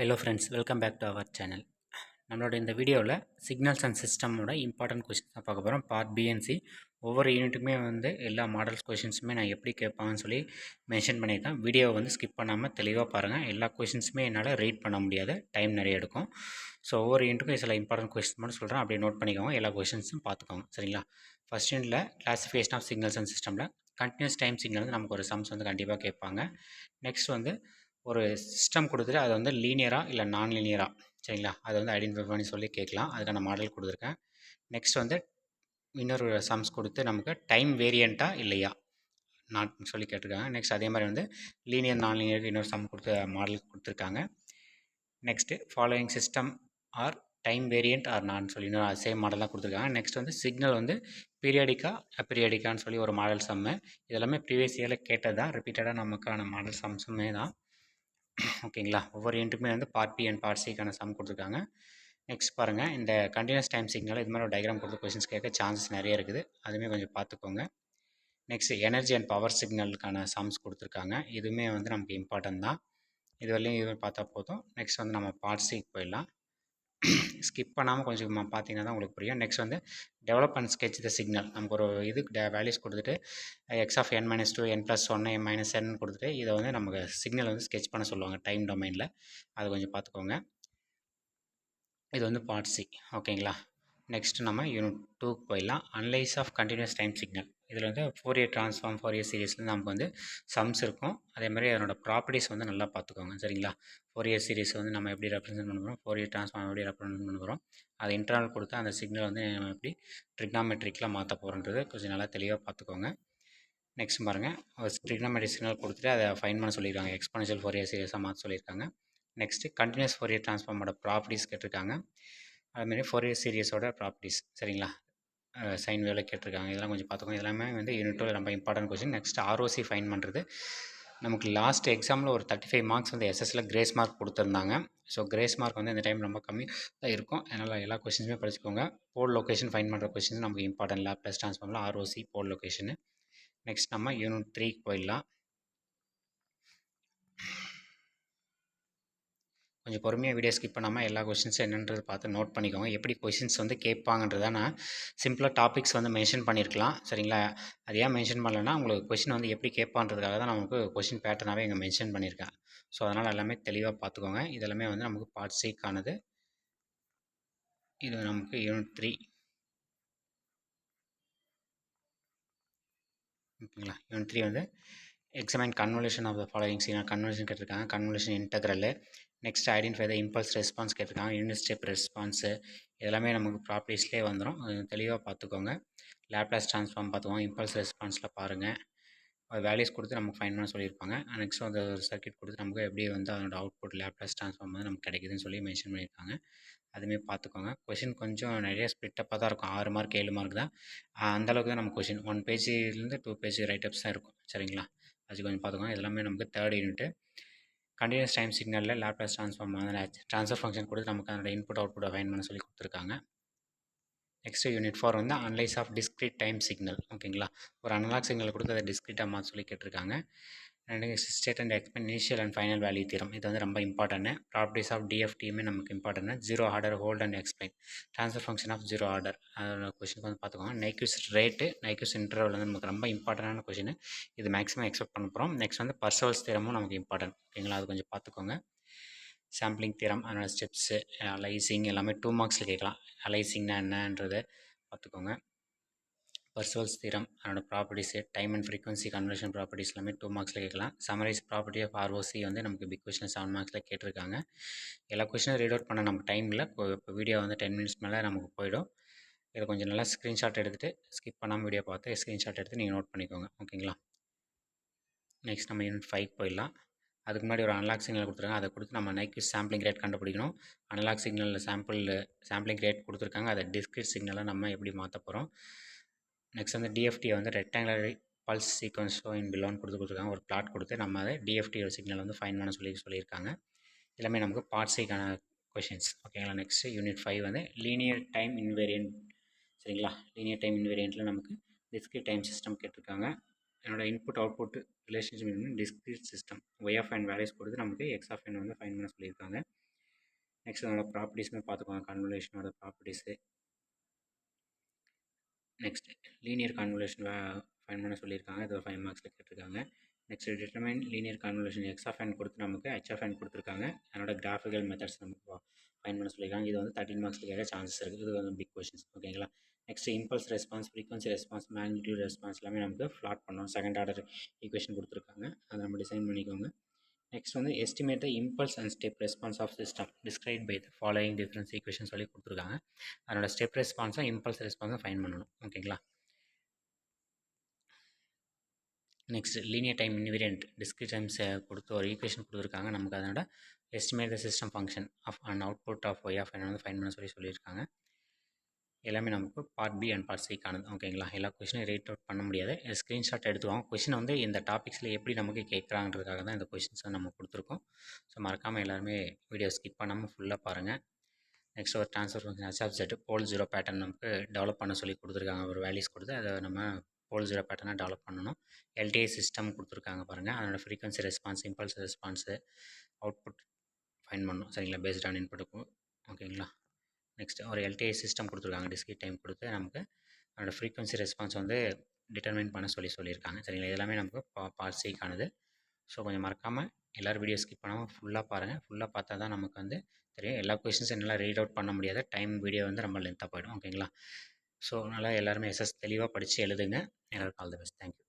Hello friends, welcome back to our channel. நம்மளோட இந்த வீடியோவில் சிக்னல்ஸ் அண்ட் சிஸ்டமோட இம்பார்ட்டன்ட் கொஸ்டின்ஸ் தான் பார்க்க போகிறோம். பார்ட் பிஎன்சி ஒவ்வொரு யூனிட்டுமே எல்லா மாடல்ஸ் கொஷின்ஸுமே நான் எப்படி கேட்பாங்கன்னு சொல்லி மென்ஷன் பண்ணியிருக்கேன். வீடியோவை ஸ்கிப் பண்ணாமல் தெளிவாக பாருங்கள். எல்லா கொஷின்ஸுமே என்னால் ரீட் பண்ண முடியாது, டைம் நிறைய எடுக்கும். ஸோ ஒவ்வொரு யூனிட்டுக்கும் சில இம்பார்ட்டன்ட் கொஸ்டின்ஸ் மட்டும் சொல்கிறேன், அப்படியே நோட் பண்ணிக்கோங்க. எல்லா கொஷின்ஸும் பார்த்துக்கோங்க, சரிங்களா? ஃபஸ்ட் யூனிட்டில் கிளாசிஃபிகேஷன் ஆஃப் சிக்னல்ஸ் அண்ட் சிஸ்டமில் கண்டினியூஸ் டைம் சிக்னல் நமக்கு ஒரு சம்ஸ் கண்டிப்பாக கேட்பாங்க. நெக்ஸ்ட் ஒரு சிஸ்டம் கொடுத்துட்டு அது லீனியராக இல்லை நான் லீனியராக, சரிங்களா? அதை ஐடென்டிஃபை பண்ணி சொல்லி கேட்கலாம். அதுக்கான மாடல் கொடுத்துருக்கேன். நெக்ஸ்ட் இன்னொரு சம்ஸ் கொடுத்து நமக்கு டைம் வேரியண்ட்டாக இல்லையா நாட்னு சொல்லி கேட்டிருக்காங்க. நெக்ஸ்ட் அதே மாதிரி லீனியர் நான் லீனியருக்கு இன்னொரு சம் கொடுத்த மாடல் கொடுத்துருக்காங்க. Next following system or time variant or நான் சொல்லி இன்னொரு சேம் மாடலாக கொடுத்துருக்காங்க. நெக்ஸ்ட் சிக்னல் பீரியாடிக்கா அப்பீரியாடிக்கான்னு சொல்லி ஒரு மாடல் சம்மு. இதெல்லாமே ப்ரீவியஸ் இயரில் கேட்டது தான், ரிப்பீட்டடாக நமக்கான மாடல் சம்ஸுமே தான். ஓகேங்களா? ஒவ்வொரு யூனிட்டுமே பார்ட் பி அண்ட் பார்ட் சிக்கான சம் கொடுத்துருக்காங்க. நெக்ஸ்ட் பாருங்கள், இந்த கண்டினியூஸ் டைம் சிக்னல் இது மாதிரி ஒரு டயக்ராம் கொடுத்து கொஸ்டின்ஸ் கேட்க சான்சஸ் நிறைய இருக்குது. அதுவுமே கொஞ்சம் பார்த்துக்கோங்க. நெக்ஸ்ட் எனர்ஜி அண்ட் பவர் சிக்னலுக்கான சம்ஸ் கொடுத்துருக்காங்க. இதுவுமே நமக்கு இம்பார்ட்டன்ட் தான். இது வரையும் பார்த்தா போதும். நெக்ஸ்ட் நம்ம பார்ட் சிக்கு போயிடலாம். ஸ்கிப் பண்ணாமல் கொஞ்சம் பார்த்தீங்கன்னா தான் உங்களுக்கு புரியும். Next develop and sketch the signal. நமக்கு ஒரு வேல்யூஸ் கொடுத்துட்டு x of n minus two n plus ஒன்று என் மைனஸ் என் கொடுத்துட்டு இதை நமக்கு சிக்னல் ஸ்கெட்ச் பண்ண சொல்லுவாங்க டைம் டொமைனில். அது கொஞ்சம் பார்த்துக்கோங்க. இது பார்ட் சி. ஓகேங்களா? நெக்ஸ்ட் நம்ம யூனிட் 2க்கு போயிடலாம். Analyse of continuous time signal. இதில் ஃபோரியர் ட்ரான்ஸ்ஃபார்ம், ஃபோரியர் சீரீஸில் நமக்கு சம்ஸ் இருக்கும். அதே மாதிரி அதனோட ப்ராப்பர்ட்டிஸ் நல்லா பார்த்துக்கோங்க, சரிங்களா? ஃபோரியர் சீரீஸ் நம்ம எப்படி ரெப்ரசென்ட் பண்ண போகிறோம், ஃபோரியர் ட்ரான்ஸ்ஃபார்ம் எப்படி ரெப்ரசென்ட் பண்ண போகிறோம், அது இன்டர்னல் கொடுத்து அந்த சிக்னல் நம்ம எப்படி ட்ரிக்னாமெட்ரிக்கில் மாற்ற போகிறோன்றது கொஞ்சம் நல்லா தெளிவாக பார்த்துக்கோங்க. நெக்ஸ்ட் பாருங்கள், ஒரு ட்ரிக்னாமெட்ரிக் சிக்னல் கொடுத்துட்டு அதை ஃபைன் பண்ண சொல்லியிருக்காங்க. எக்ஸ்போனன்ஷியல் ஃபோரியர் சீரீஸாக மாற்ற சொல்லியிருக்காங்க. நெக்ஸ்ட்டு கண்டினியூஸ் ஃபோரியர் ட்ரான்ஸ்ஃபார்மோட ப்ராப்பர்ட்டிஸ் கேட்டிருக்காங்க. அதுமாரி ஃபோரியர் சீரியஸோட ப்ராப்பர்ட்டிஸ், சரிங்களா? சைன் வேவில் கேட்டிருக்காங்க. இதெல்லாம் கொஞ்சம் பார்த்துக்கோங்க. எல்லாமே யூனிட் 2 ரொம்ப important question. Next ROC fine பண்ணுறது. நமக்கு லாஸ்ட் எக்ஸாமில் ஒரு 35 மார்க்ஸ் எஸ்எஸ்சில் கிரேஸ் மார்க் கொடுத்துருந்தாங்க. ஸோ கிரேஸ் மார்க் இந்த டைம் ரொம்ப கம்மி தான் இருக்கும். அதனால் எல்லா கொஸ்டின்ஸுமே படிச்சுக்கோங்க. போல் லொக்கேஷன் ஃபைன் பண்ணுற கொஸ்டின்ஸ் நமக்கு இம்பார்ட்டன்ட். லேப்லேஸ் ட்ரான்ஸ்ஃபார்மில் ஆர்ஓசி போல் லொக்கேஷனு. நெக்ஸ்ட் நம்ம யூனிட் 3க்கு போயிடலாம். கொஞ்சம் பொறுமையாக வீடியோ ஸ்கிப் பண்ணாமல் எல்லா கொஷின்ஸும் என்னன்றது பார்த்து நோட் பண்ணிக்கோங்க. எப்படி கொஷின்ஸ் கேட்பாங்கன்றதை நான் சிம்பிளாக டாபிக்ஸ் மென்ஷன் பண்ணியிருக்கலாம், சரிங்களா? அது ஏன் மென்ஷன் பண்ணலைன்னா உங்களுக்கு கொஷின் எப்படி கேட்பான்றதுக்காக தான் நமக்கு கொஷின் பேட்டர்னாகவே இங்கே மென்ஷன் பண்ணியிருக்கேன். ஸோ அதனால் எல்லாமே தெளிவாக பார்த்துக்கோங்க. இதெல்லாமே நமக்கு பார்ட் சிக்கானது. இது நமக்கு யூனிட் 3. ஓகேங்களா? Unit 3 examine convolution of the following signal. Convolution கேட்டிருக்காங்க. Convolution integral. Next identify the impulse response கேட்டிருக்காங்க. யூனிட் ஸ்டெப் ரெஸ்பான்ஸு இதெல்லாமே நமக்கு ப்ராப்பர்ட்டிஸ்லேயே வந்துடும். தெளிவாக பார்த்துக்கோங்க. லேப்லேஸ் ட்ரான்ஸ்ஃபார்ம் பார்த்துக்கோங்க. இம்பல்ஸ் ரெஸ்பான்ஸில் பாருங்கள். வேல்யூஸ் கொடுத்து நமக்கு ஃபைன் பண்ண சொல்லியிருப்பாங்க. நெக்ஸ்ட் ஒரு சர்க்யூட் கொடுத்து நமக்கு எப்படி அதனோட அவுட்புட் லேப்லேஸ் ட்ரான்ஸ்ஃபார்ம் நமக்கு கிடைக்குதுன்னு சொல்லி மென்ஷன் பண்ணியிருக்காங்க. அதுமாரி பார்த்துக்கோங்க. கொஷின் கொஞ்சம் நிறைய ஸ்ப்ளிட்டப்பாக தான் இருக்கும். 6 மார்க் 7 மார்க் தான். அந்தளவுக்கு தான் நம்ம கொஷின் 1 பேஜிலேருந்து 2 பேஜ் ரைட்டப்ஸ் தான் இருக்கும், சரிங்களா? அது கொஞ்சம் பார்த்துக்கோங்க. இதெல்லாமே நமக்கு 3rd யூனிட்டு. கண்டினியூஸ் டைம் சிக்னலில் லேப்லேஸ் ட்ரான்ஸ்ஃபார்ம் ட்ரான்ஸ்ஃபர் ஃபங்க்ஷன் கொடுத்து நமக்கு அதோட இன்புட் அவுட்புட்டை ஃபைன் பண்ண சொல்லி கொடுத்துருக்காங்க. Next unit 4 analyse of discrete time signal. ஓகேங்களா? ஒரு அனலாக் சிக்னல் கொடுத்து அதை டிஸ்க்ரீட்டாக மாற்ற சொல்லி கேட்டிருக்காங்க. State and explain initial and final value theorem. இது ரொம்ப இம்பார்ட்டன்ட். ப்ராப்பர்ட்டிஸ் ஆஃப் டிஎஃப்டியுமே நமக்கு important. Zero order, hold and explain. Transfer function of zero order. அதோட கொஸ்டின் பார்த்துக்கோங்க. நைக்யூஸ் ரேட்டு, நைக்யூஸ் இன்டர்வல் நமக்கு ரொம்ப இம்பார்ட்டண்டான கொஸ்டின். இது மேக்ஸிமம் எக்ஸ்பெக்ட் பண்ண போகிறோம். நெக்ஸ்ட் பர்சவல்ஸ் தியரமும் நமக்கு இம்பார்ட்டன்ட். ஓகேங்களா? அது கொஞ்சம் பார்த்துக்கோங்க. சாம்பிளிங் தியரம், அதோட ஸ்டெப்ஸு, அலைசிங் எல்லாமே 2 மார்க்ஸில் கேட்கலாம். அலைசிங்னா என்னன்றது பார்த்துக்கோங்க. பர்சவல்ஸ் தியரம், அதோட properties, time and frequency conversion properties எல்லாமே 2 மார்க்ஸில் கேட்கலாம். சமரைஸ் ப்ராப்பர்ட்டி ஆஃப் ஆர்ஓசி நமக்கு பிக் கொஸ்டின் 7 மார்க்ஸில் கேட்டிருக்காங்க. எல்லா கொஸ்டினும் ரீட் அவுட் பண்ண நம்ம டைமில் இப்போ வீடியோ 10 மினிட்ஸ் மேலே நமக்கு போயிடும். இதை கொஞ்சம் நல்லா ஸ்க்ரீன்ஷாட் எடுத்துகிட்டு ஸ்கிப் பண்ணாமல் வீடியோ பார்த்து ஸ்க்ரீன்ஷாட் எடுத்து நீங்கள் நோட் பண்ணிக்கோங்க, ஓகேங்களா? நெக்ஸ்ட் நம்ம யூனிட் 5 போயிடலாம். அதுக்கு முன்னாடி ஒரு அனலாக் சிக்னல் கொடுத்துருக்காங்க. அதை கொடுத்து நம்ம நைக்யூஸ் சாம்பிளிங் ரேட் கண்டுபிடிக்கணும். அனலாக் சிக்னலில் சாம்பிளிங் ரேட் கொடுத்துருக்காங்க. அதை டிஸ்க்ரீட் சிக்னலை நம்ம எப்படி மாற்ற போகிறோம். நெக்ஸ்ட் டிஎஃப்டியை rectangular pulse sequence show in பிலோன்னு கொடுத்துருக்காங்க. ஒரு பிளாட் கொடுத்து நம்ம அதை டிஎஃப்டியோட சிக்னல் ஃபைன் பண்ண சொல்லியிருக்காங்க. எல்லாமே நமக்கு பார்ட் சிக்கான கொஷின்ஸ், ஓகேங்களா? Next unit 5 linear time invariant, சரிங்களா? லீனியர் டைம் இன்வேரியண்ட்டில் நமக்கு டிஸ்க்ரீட் டைம் சிஸ்டம் கேட்டிருக்காங்க. என்னோட input output relationship discrete system y of n values கொடுத்து நமக்கு எக்ஸ் ஆஃப் என் ஃபைன் பண்ண சொல்லியிருக்காங்க. நெக்ஸ்ட் அதோட ப்ராப்பர்ட்டிஸுமே பார்த்துக்கோங்க, கன்வல்யூஷனோட properties. Next linear convolution find பண்ண சொல்லியிருக்காங்க, இது 5 மார்க்ஸில் கேட்டிருக்காங்க. Next determine linear convolution x of n கொடுத்து நமக்கு h ஆஃப் n கொடுத்துருக்காங்க. அதனோட கிராஃபிக்கல் மெத்தட்ஸ் நமக்கு ஃபைன் பண்ண சொல்லியிருக்காங்க. இது வந்து 13 மார்க்ஸில் கேட்க சான்சஸ் இருக்குது. இது வந்து பிக் கொஷின்ஸ், ஓகேங்களா. Next impulse response, frequency response, magnitude response எல்லாமே நமக்கு ஃப்ளாட் பண்ணோம். செகண்ட் ஆர்டர் ஈக்குவேஷன் கொடுத்துருக்காங்க, அதை நம்ம டிசைன் பண்ணிக்கோங்க. நெக்ஸ்ட் வந்து estimate the impulse and step response of system describe by the following difference equation சொல்லி கொடுத்துருக்காங்க. அதனோட ஸ்டெப் ரெஸ்பான்ஸும் இம்பல்ஸ் ரெஸ்பான்ஸும் ஃபைன் பண்ணணும், ஓகேங்களா. Next linear time invariant discrete times கொடுத்து ஒரு ஈக்குவேஷன் கொடுத்துருக்காங்க. நமக்கு அதனோட estimate the system function of and output of y of வந்து ஃபைன் பண்ண சொல்லியிருக்காங்க. எல்லாமே நமக்கு பார்ட் பி அண்ட் பார்ட் சிக்கானது, ஓகேங்களா. எல்லா கொஷினும் ரேட் அவுட் பண்ண முடியாது, ஸ்க்ரீன்ஷாட் எடுத்துவாங்க. கொஷினை வந்து இந்த டாபிக்ஸில் எப்படி நமக்கு கேட்குறாங்கிறதுக்காக தான் இந்த கொஷின்ஸை நம்ம கொடுத்துருக்கோம். ஸோ மறக்காமல் எல்லாருமே வீடியோ ஸ்கிப் பண்ணாமல் ஃபுல்லாக பாருங்கள். நெக்ஸ்ட் ஒரு transfer function H of z pole zero pattern நமக்கு டெவலப் பண்ண சொல்லி கொடுத்துருக்காங்க. ஒரு வேல்யூஸ் கொடுத்து அதை நம்ம போல் ஜீரோ பேட்டர்னாக டெவலப் பண்ணணும். எல்டிஐ சிஸ்டம் கொடுத்துருக்காங்க பாருங்கள், அதனோட frequency response, impulse response, output find பண்ணணும், சரிங்களா, பேஸ்ட் ஆன் இன்புட்டுக்கும், ஓகேங்களா. நெக்ஸ்ட் ஒரு எல்டிஐ சிஸ்டம் கொடுத்துருக்காங்க, டிஸ்கிரீட் டைம் கொடுத்து நமக்கு அதோட ஃப்ரீக்வன்சி ரெஸ்பான்ஸ் வந்து டிட்டர்மைன் பண்ண சொல்லியிருக்காங்க, சரிங்களா. இதெல்லாமே நமக்கு பார்ட் சிக்கானது. ஸோ கொஞ்சம் மறக்காமல் எல்லோரும் வீடியோ ஸ்கிப் பண்ணாமல் ஃபுல்லாக பாருங்கள். ஃபுல்லாக பார்த்தா தான் நமக்கு வந்து தெரியும். எல்லா கொஷின்ஸும் என்னால் ரீட் அவுட் பண்ண முடியாது, டைம் வீடியோ வந்து ரொம்ப லென்த்தாக போயிடும், ஓகேங்களா. ஸோ அதனால் எல்லாருமே எஸ்எஸ் தெளிவாக படித்து எழுதுங்க. எல்லாருக்கும் ஆல் தி பெஸ்ட். தேங்க்யூ.